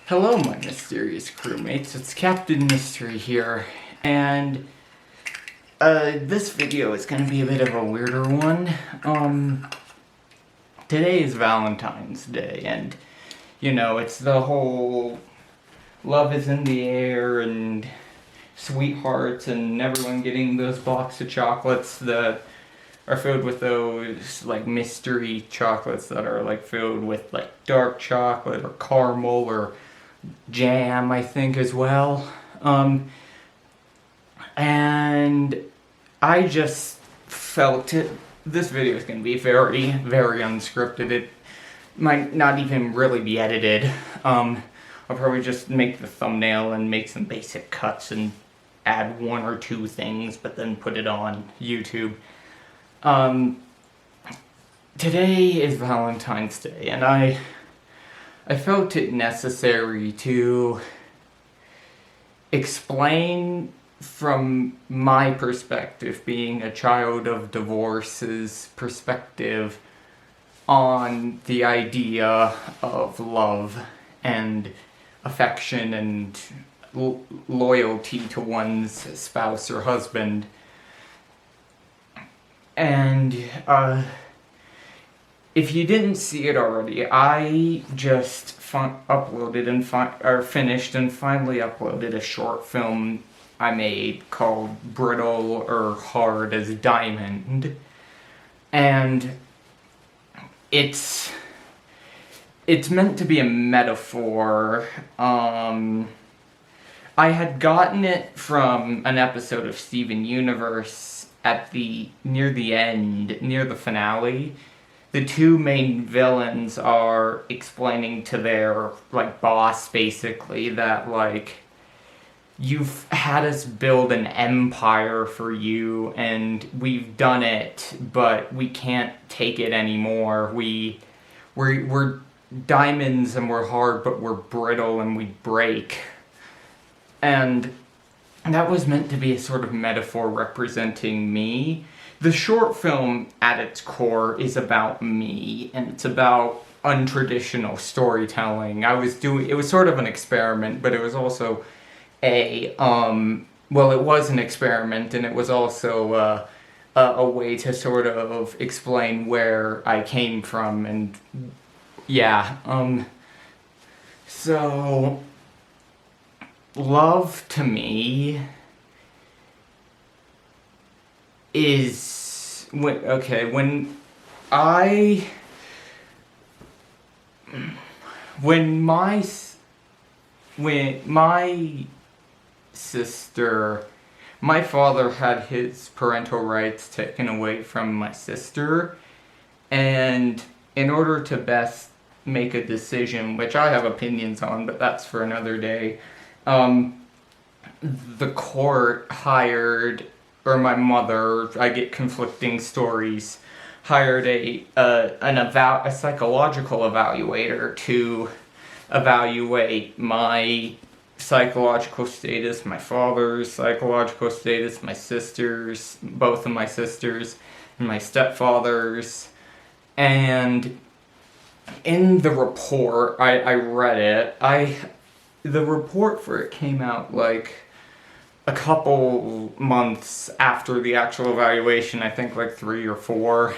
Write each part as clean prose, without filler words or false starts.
Hello, my mysterious crewmates. It's Captain Mystery here, and this video is going to be a bit of a weirder one. Today is Valentine's Day, and you know, it's the whole love is in the air and sweethearts and everyone getting those box of chocolates that are filled with those like mystery chocolates that are like filled with like dark chocolate or caramel or jam, I think, as well. And I just felt it. This video is going to be very, very unscripted. It might not even really be edited. I'll probably just make the thumbnail and make some basic cuts and add one or two things, but then put it on YouTube. Today is Valentine's Day, and I felt it necessary to explain from my perspective, being a child of divorce's perspective, on the idea of love and affection and loyalty to one's spouse or husband. And if you didn't see it already, I just uploaded and finished and finally uploaded a short film I made called Brittle or Hard as Diamond. And it's meant to be a metaphor. I had gotten it from an episode of Steven Universe near the finale. The two main villains are explaining to their, like, boss, basically, that, like, you've had us build an empire for you, and we've done it, but we can't take it anymore. We're diamonds, and we're hard, but we're brittle, and we break. And that was meant to be a sort of metaphor representing me. The short film, at its core, is about me, and it's about untraditional storytelling. It was sort of an experiment, but it was also it was an experiment, and it was also a way to sort of explain where I came from, and yeah, so love to me is when my father had his parental rights taken away from my sister, and in order to best make a decision, which I have opinions on, but that's for another day, the court hired, or my mother, I get conflicting stories, hired a psychological evaluator to evaluate my psychological status, my father's psychological status, my sister's, both of my sisters, and my stepfather's. And in the report, I read it, the report for it came out like a couple months after the actual evaluation, I think like 3 or 4.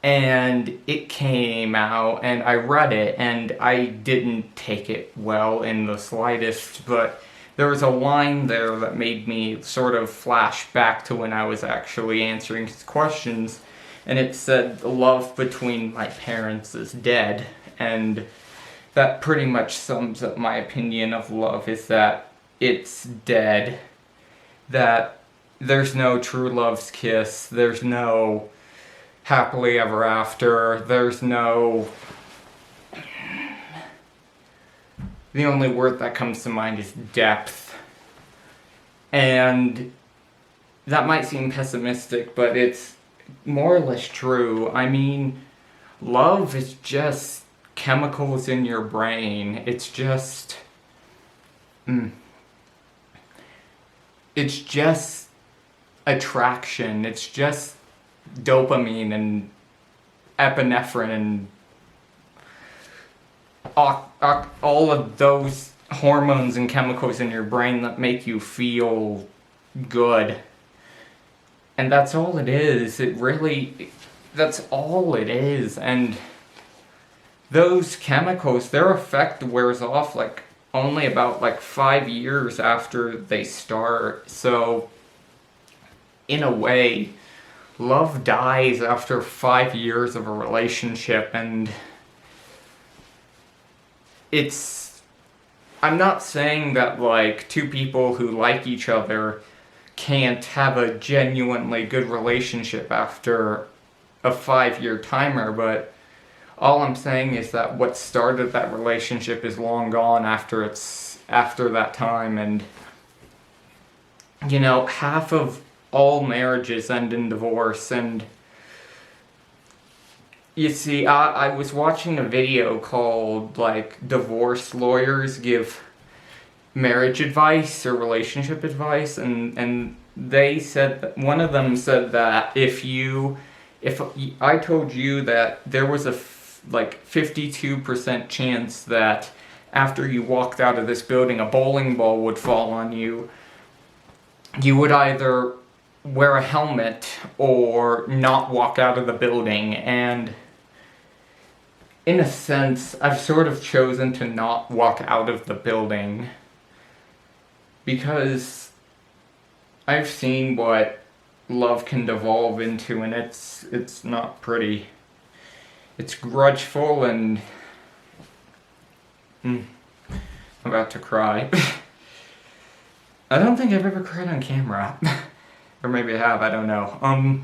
And it came out, and I read it, and I didn't take it well in the slightest, but there was a line there that made me sort of flash back to when I was actually answering his questions, and it said, love between my parents is dead, and that pretty much sums up my opinion of love, is that it's dead, that there's no true love's kiss, there's no happily ever after, there's no... The only word that comes to mind is depth. And that might seem pessimistic, but it's more or less true. I mean, love is just chemicals in your brain. It's just... It's just attraction. It's just dopamine and epinephrine and all of those hormones and chemicals in your brain that make you feel good. And that's all it is. That's all it is. And those chemicals, their effect wears off like only about like 5 years after they start. So in a way, love dies after 5 years of a relationship, and I'm not saying that like two people who like each other can't have a genuinely good relationship after a 5-year timer, but all I'm saying is that what started that relationship is long gone after that time. And half of all marriages end in divorce. And you see, I was watching a video called like Divorce Lawyers Give Marriage Advice or Relationship Advice, and they said that, one of them said that if I told you that there was a 52% chance that after you walked out of this building a bowling ball would fall on you, you would either wear a helmet or not walk out of the building. And in a sense, I've sort of chosen to not walk out of the building because I've seen what love can devolve into, and it's not pretty. It's grudgeful, and I'm about to cry. I don't think I've ever cried on camera. Or maybe I have, I don't know.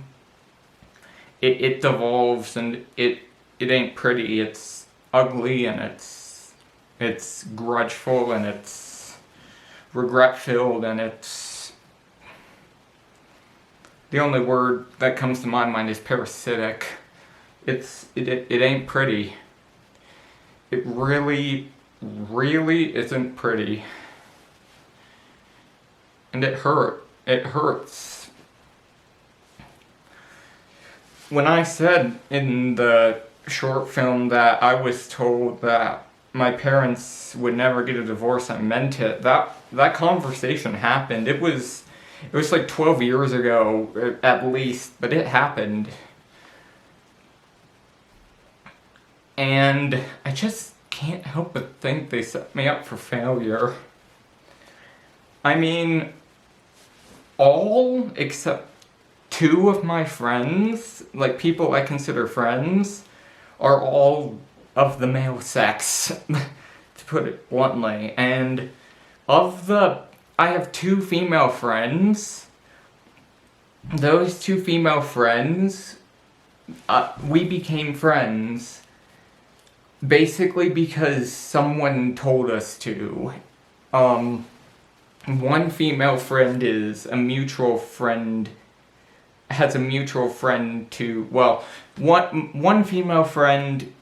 It devolves, and it ain't pretty. It's ugly, and it's grudgeful, and it's regret-filled, and it's... The only word that comes to my mind is parasitic. It ain't pretty. It really, really isn't pretty. And it hurts. When I said in the short film that I was told that my parents would never get a divorce, I meant it. That conversation happened. It was like 12 years ago, at least, but it happened. And I just can't help but think they set me up for failure. I mean, all except 2 of my friends, like people I consider friends, are all of the male sex, to put it bluntly. And I have 2 female friends. Those 2 female friends, we became friends basically because someone told us to. One female friend has a mutual friend to, well, one female friend,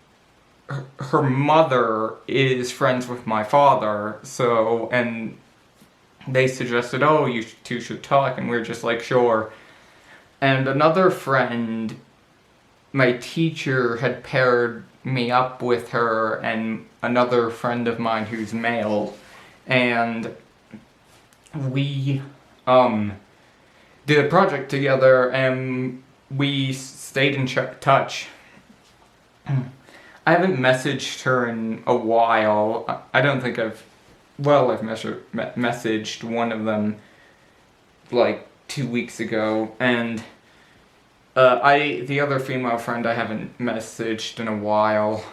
her mother is friends with my father, so, and they suggested, oh, you two should talk, and we were just like, sure. And another friend, my teacher had paired me up with her and another friend of mine who's male, and we did a project together, and we stayed in touch. I haven't messaged her in a while. I don't think I've messaged one of them like 2 weeks ago, and the other female friend I haven't messaged in a while.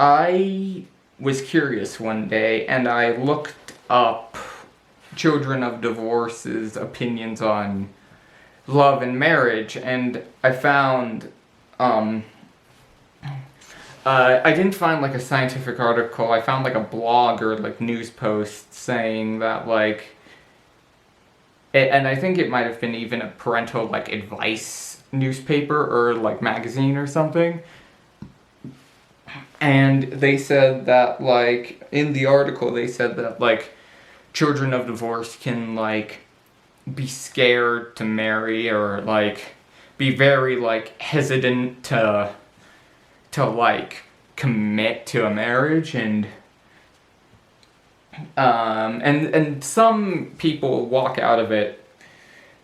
I was curious one day, and I looked up children of divorce's opinions on love and marriage, and I found, I didn't find like a scientific article. I found like a blog or like news post saying that like, and I think it might have been even a parental like advice newspaper or like magazine or something. And they said that like, in the article they said that like children of divorce can like be scared to marry, or like be very like hesitant to like commit to a marriage. And some people walk out of it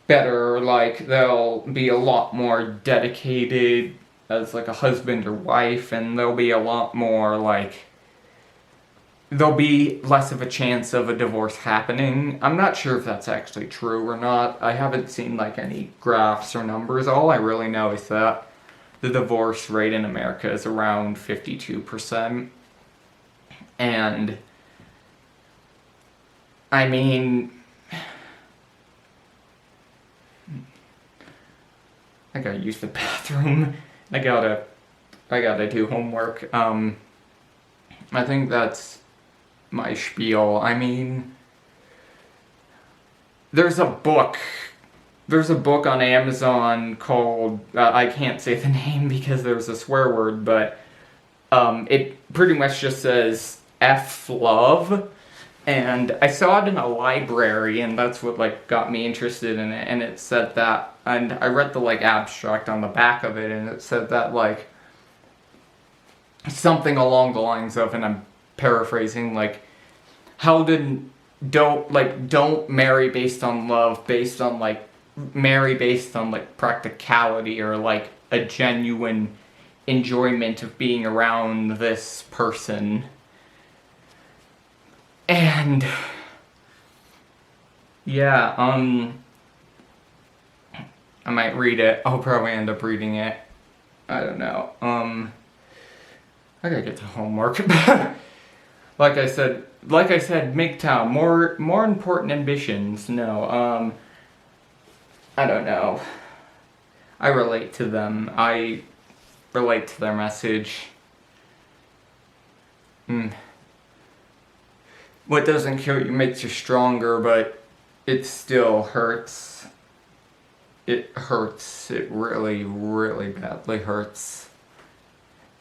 better, like they'll be a lot more dedicated as like a husband or wife, and they'll be a lot more like, there'll be less of a chance of a divorce happening. I'm not sure if that's actually true or not. I haven't seen like any graphs or numbers. All I really know is that the divorce rate in America is around 52%. And I mean, I gotta use the bathroom. I gotta do homework. I think that's my spiel. I mean, there's a book on Amazon called, I can't say the name because there's a swear word, but it pretty much just says F love. And I saw it in a library, and that's what like got me interested in it. And it said that, and I read the like abstract on the back of it, and it said that like something along the lines of, and I'm paraphrasing, like, don't marry based on love, marry based on like practicality, or like a genuine enjoyment of being around this person. And yeah, I might read it. I'll probably end up reading it. I don't know. I gotta get to homework. Like I said, MGTOW, more important ambitions. No, I don't know. I relate to them. I relate to their message. What doesn't kill you makes you stronger, but it still hurts. It hurts. It really, really badly hurts.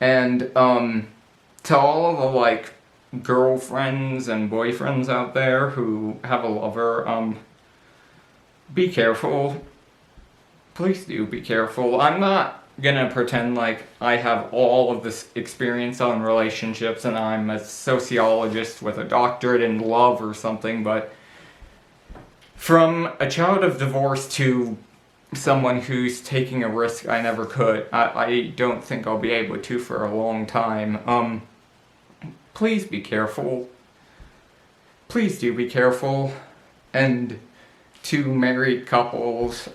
And, to all of the, like, girlfriends and boyfriends out there who have a lover, be careful. Please do be careful. I'm not gonna pretend like I have all of this experience on relationships and I'm a sociologist with a doctorate in love or something, but from a child of divorce to someone who's taking a risk I never could, I don't think I'll be able to for a long time. Please be careful. Please do be careful. And to married couples,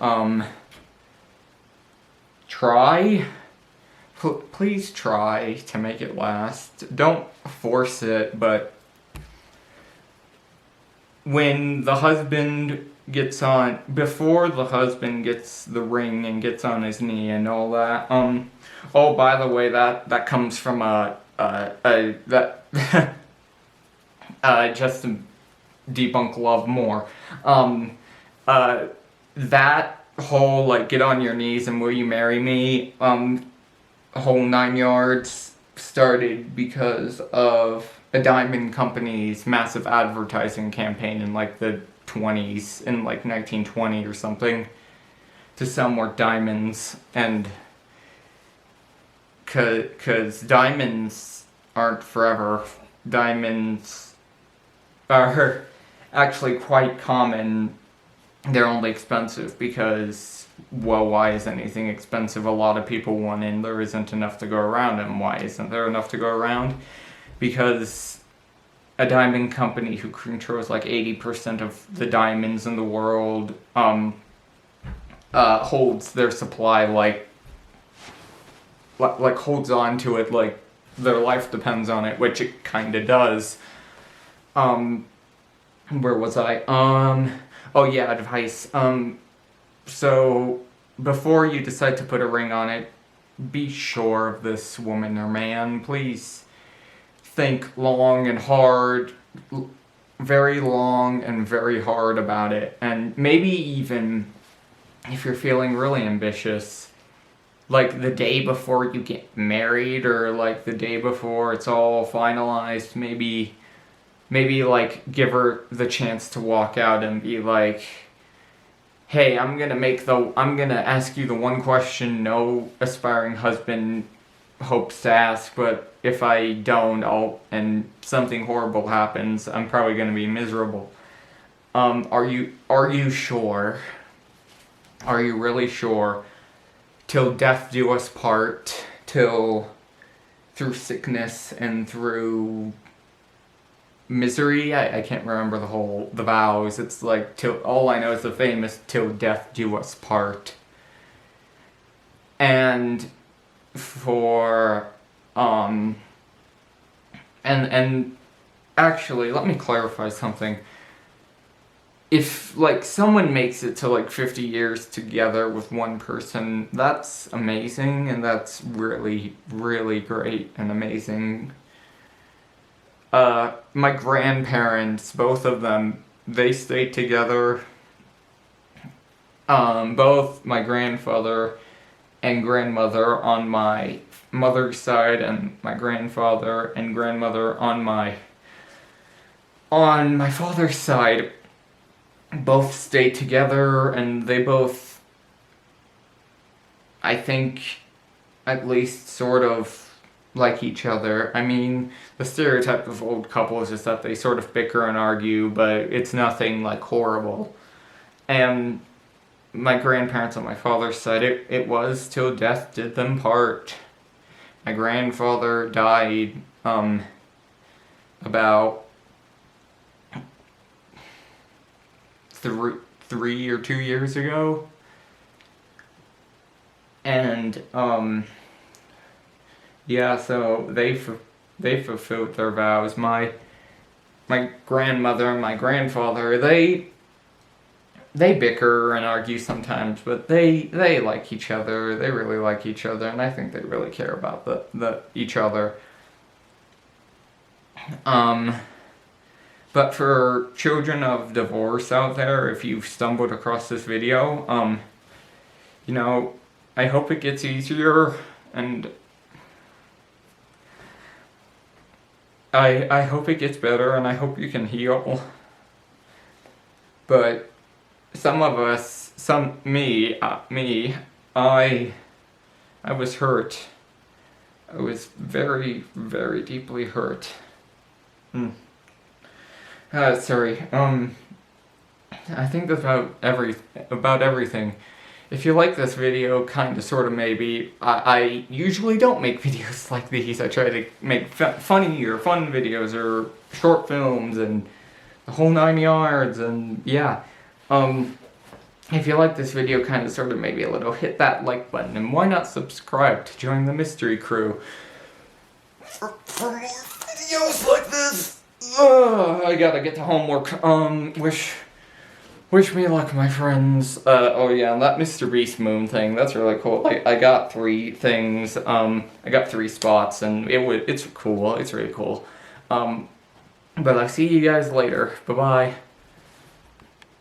please try to make it last. Don't force it, but when the husband gets on, before the husband gets the ring and gets on his knee and all that, oh, by the way, that comes from just to debunk love more, that whole like get on your knees and will you marry me whole 9 yards started because of a diamond company's massive advertising campaign in like the 20s, in like 1920 or something, to sell more diamonds. And cause diamonds aren't forever. Diamonds are actually quite common. They're only expensive because, well, why is anything expensive? A lot of people want in, there isn't enough to go around, and why isn't there enough to go around? Because a diamond company who controls like 80% of the diamonds in the world holds their supply like holds on to it like their life depends on it, which it kinda does. Where was I? Oh yeah, advice. So before you decide to put a ring on it, be sure of this woman or man. Please think long and hard, very long and very hard about it. And maybe even if you're feeling really ambitious, like the day before you get married, or like the day before it's all finalized, maybe like give her the chance to walk out and be like, hey, I'm gonna ask you the one question no aspiring husband hopes to ask, but if I don't, and something horrible happens, I'm probably gonna be miserable. Are you sure? Are you really sure? Till death do us part, till through sickness and through misery. I can't remember the vows. It's like till all I know is the famous till death do us part. And for and actually, let me clarify something. If like someone makes it to like 50 years together with one person, that's amazing, and that's really really great and amazing. My grandparents, both of them, they stayed together. Both my grandfather and grandmother on my mother's side, and my grandfather and grandmother on my father's side, both stayed together, and they both, I think, at least sort of like each other. I mean, the stereotype of old couples is that they sort of bicker and argue, but it's nothing like horrible. And my grandparents on my father's side, it was till death did them part. My grandfather died about 3 or 2 years ago. And yeah, so they fulfilled their vows. My grandmother and my grandfather, they bicker and argue sometimes, but they like each other. They really like each other, and I think they really care about the each other. But for children of divorce out there, if you've stumbled across this video, I hope it gets easier, and I hope it gets better, and I hope you can heal. But some of us, I was hurt. I was very, very deeply hurt. Sorry. I think that's about everything. If you like this video, kinda, sorta, maybe, I usually don't make videos like these. I try to make funny or fun videos or short films and the whole 9 yards, and yeah. If you like this video, kinda, sorta, maybe a little, hit that like button, and why not subscribe to join the mystery crew for more videos like this. I gotta get to homework. Wish me luck, my friends. Oh yeah, and that Mr. Beast moon thing, that's really cool. I got 3 things, I got 3 spots, and it's cool, it's really cool. But I'll see you guys later. Bye-bye.